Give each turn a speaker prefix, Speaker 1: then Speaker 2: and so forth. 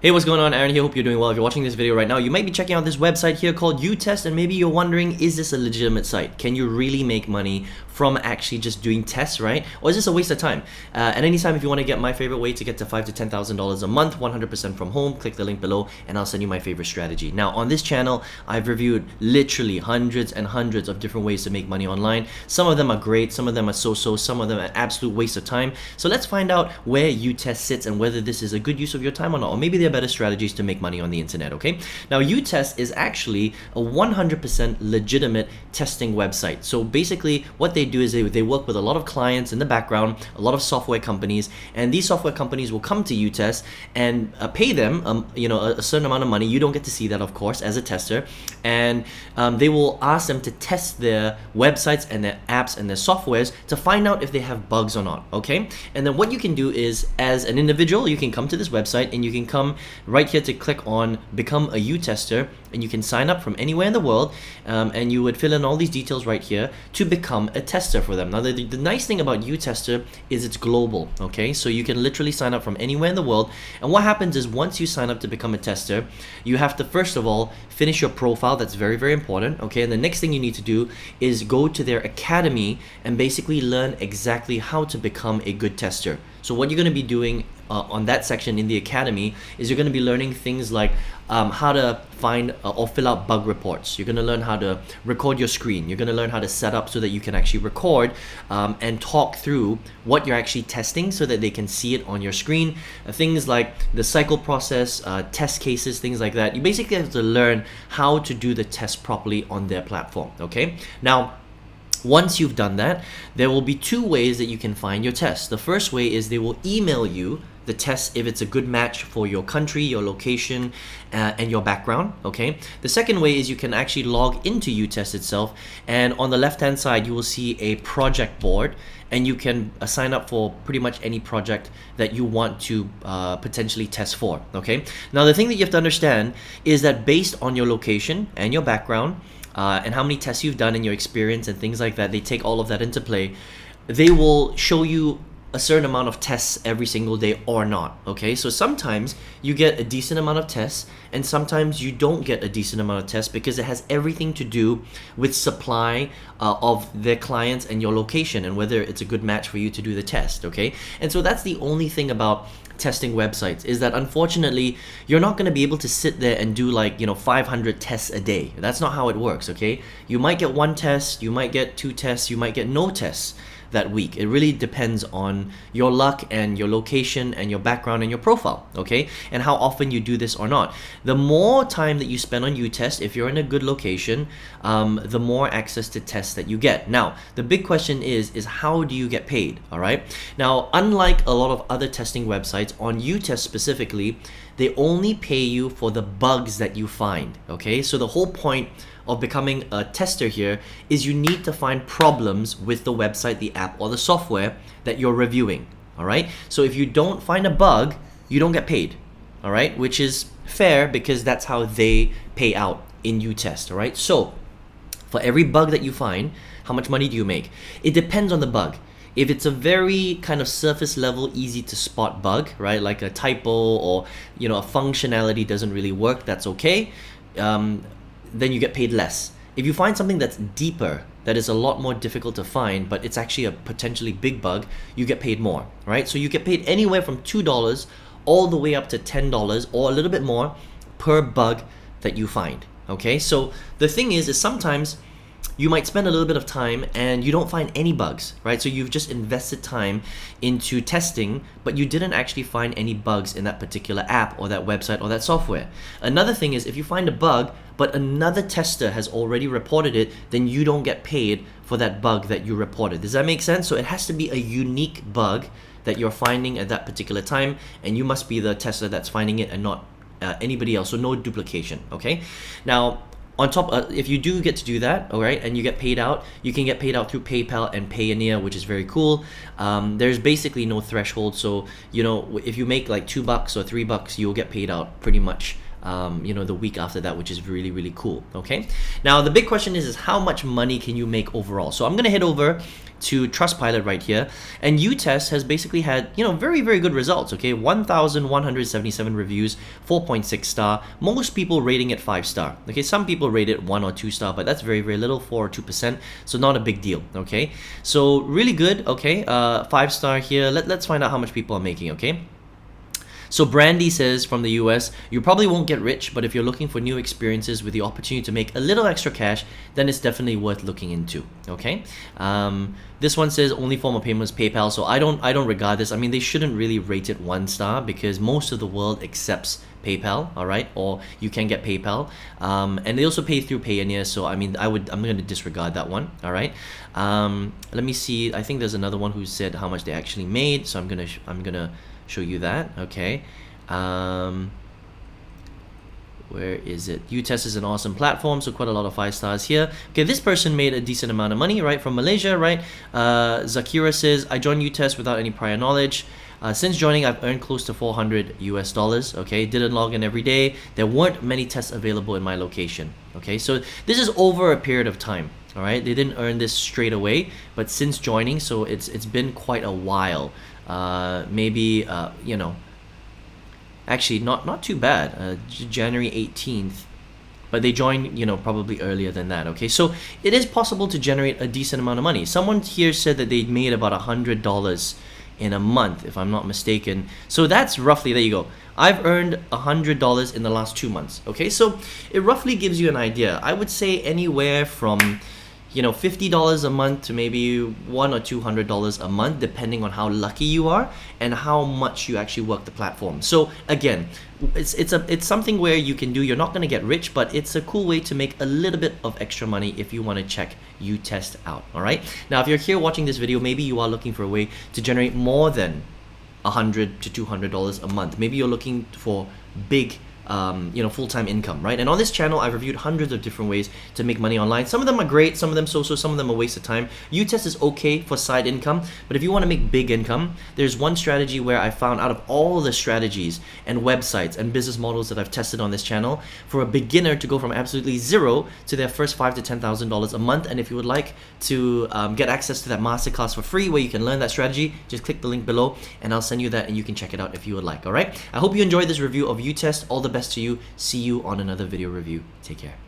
Speaker 1: Hey, what's going on? Aaron here. Hope you're doing well. If you're watching this video right now, you might be checking out this website here called uTest, and maybe you're wondering, is this a legitimate site? Can you really make money from actually just doing tests, right? Or is this a waste of time? At any time, if you want to get my favorite way to get to $5,000 to $10,000 a month, 100% from home, click the link below and I'll send you my favorite strategy. Now, on this channel, I've reviewed literally hundreds and hundreds of different ways to make money online. Some of them are great, some of them are so-so, some of them are an absolute waste of time. So let's find out where uTest sits and whether this is a good use of your time or not, or maybe there are better strategies to make money on the internet, okay? Now, uTest is actually a 100% legitimate testing website. So basically, what they do is they work with a lot of clients in the background, a lot of software companies, and these software companies will come to uTest and pay them a certain amount of money. You don't get to see that, of course, as a tester, and they will ask them to test their websites and their apps and their softwares to find out if they have bugs or not, okay? And then what you can do is, as an individual, you can come to this website and you can come right here to click on become a uTester, and you can sign up from anywhere in the world, and you would fill in all these details right here to become a tester for them. Now, the nice thing about uTester is it's global, okay? So you can literally sign up from anywhere in the world, and what happens is once you sign up to become a tester, you have to first of all finish your profile. That's very, very important, okay? And the next thing you need to do is go to their academy and basically learn exactly how to become a good tester. So what you're going to be doing on that section in the academy is you're going to be learning things like how to find or fill out bug reports. You're going to learn how to record your screen. You're going to learn how to set up so that you can actually record and talk through what you're actually testing so that they can see it on your screen. Things like the cycle process, test cases, things like that. You basically have to learn how to do the test properly on their platform, okay? Now, once you've done that, there will be two ways that you can find your test. The first way is they will email you the test if it's a good match for your country, your location, and your background, okay? The second way is you can actually log into uTest itself, and on the left-hand side, you will see a project board, and you can sign up for pretty much any project that you want to potentially test for, okay? Now, the thing that you have to understand is that based on your location and your background, and how many tests you've done and your experience and things like that, they take all of that into play. They will show you a certain amount of tests every single day or not, okay? So sometimes you get a decent amount of tests and sometimes you don't get a decent amount of tests because it has everything to do with supply of their clients and your location and whether it's a good match for you to do the test, okay? And so that's the only thing about testing websites, is that unfortunately you're not going to be able to sit there and do 500 tests a day. That's not how it works, okay? You might get one test, you might get two tests, you might get no tests that week. It really depends on your luck and your location and your background and your profile, okay? And how often you do this or not. The more time that you spend on uTest, if you're in a good location, the more access to tests that you get. Now, the big question is how do you get paid, all right? Now, unlike a lot of other testing websites, on uTest specifically, they only pay you for the bugs that you find, okay? So the whole point of becoming a tester here is you need to find problems with the website, the app, or the software that you're reviewing, all right? So if you don't find a bug, you don't get paid, all right? Which is fair because that's how they pay out in uTest, all right? So for every bug that you find, how much money do you make? It depends on the bug. If it's a very kind of surface level, easy to spot bug, right? Like a typo or, a functionality doesn't really work, that's okay. Then you get paid less. If you find something that's deeper, that is a lot more difficult to find, but it's actually a potentially big bug, you get paid more, right? So you get paid anywhere from $2 all the way up to $10 or a little bit more per bug that you find, okay? So the thing is sometimes you might spend a little bit of time and you don't find any bugs, right? So you've just invested time into testing, but you didn't actually find any bugs in that particular app or that website or that software. Another thing is if you find a bug, but another tester has already reported it, then you don't get paid for that bug that you reported. Does that make sense? So it has to be a unique bug that you're finding at that particular time, and you must be the tester that's finding it and not anybody else, so no duplication, okay? Now, on top, if you do get to do that, all right, and you get paid out, you can get paid out through PayPal and Payoneer, which is very cool. There's basically no threshold, so if you make like $2 or $3, you'll get paid out pretty much the week after that, which is really, really cool. Okay. Now the big question is how much money can you make overall? So I'm gonna head over to Trustpilot right here, and uTest has basically had very, very good results. Okay, 1,177 reviews, 4.6 star. Most people rating it 5 star. Okay, some people rate it 1 or 2 star, but that's very, very little, 4 or 2%. So not a big deal. Okay, so really good. Okay, 5 star here. Let's find out how much people are making. Okay. So Brandy says from the US, you probably won't get rich, but if you're looking for new experiences with the opportunity to make a little extra cash, then it's definitely worth looking into. Okay. This one says only form of payment is PayPal, so I don't regard this. I mean, they shouldn't really rate it 1 star because most of the world accepts PayPal, all right, or you can get PayPal, and they also pay through Payoneer. So I mean, I'm going to disregard that one. All right. Let me see. I think there's another one who said how much they actually made. So I'm gonna show you that. Okay. Where is it? uTest is an awesome platform, so quite a lot of 5 stars here. Okay, this person made a decent amount of money, right, from Malaysia, right? Zakira says, I joined uTest without any prior knowledge. Since joining, I've earned close to $400 US. Okay, didn't log in every day. There weren't many tests available in my location. Okay, so this is over a period of time. All right, they didn't earn this straight away, but since joining, so it's been quite a while. Maybe actually not too bad. January 18th, but they joined probably earlier than that. Okay, so it is possible to generate a decent amount of money. Someone here said that they made about $100 in a month, if I'm not mistaken. So that's roughly, there you go, I've earned $100 in the last 2 months. Okay, so it roughly gives you an idea. I would say anywhere from $50 a month to maybe $100 or $200 a month, depending on how lucky you are and how much you actually work the platform. So again, it's something where you can do. You're not going to get rich, but it's a cool way to make a little bit of extra money if you want to check uTest out. All right. Now, if you're here watching this video, maybe you are looking for a way to generate more than $100 to $200 a month. Maybe you're looking for big full-time income, right? And on this channel, I've reviewed hundreds of different ways to make money online. Some of them are great, some of them so-so, some of them are a waste of time. uTest is okay for side income, but if you want to make big income, there's one strategy where I found out of all the strategies and websites and business models that I've tested on this channel, for a beginner to go from absolutely zero to their first $5,000 to $10,000 a month. And if you would like to get access to that masterclass for free where you can learn that strategy, just click the link below and I'll send you that and you can check it out if you would like. All right, I hope you enjoyed this review of uTest. All the best to you. See you on another video review. Take care.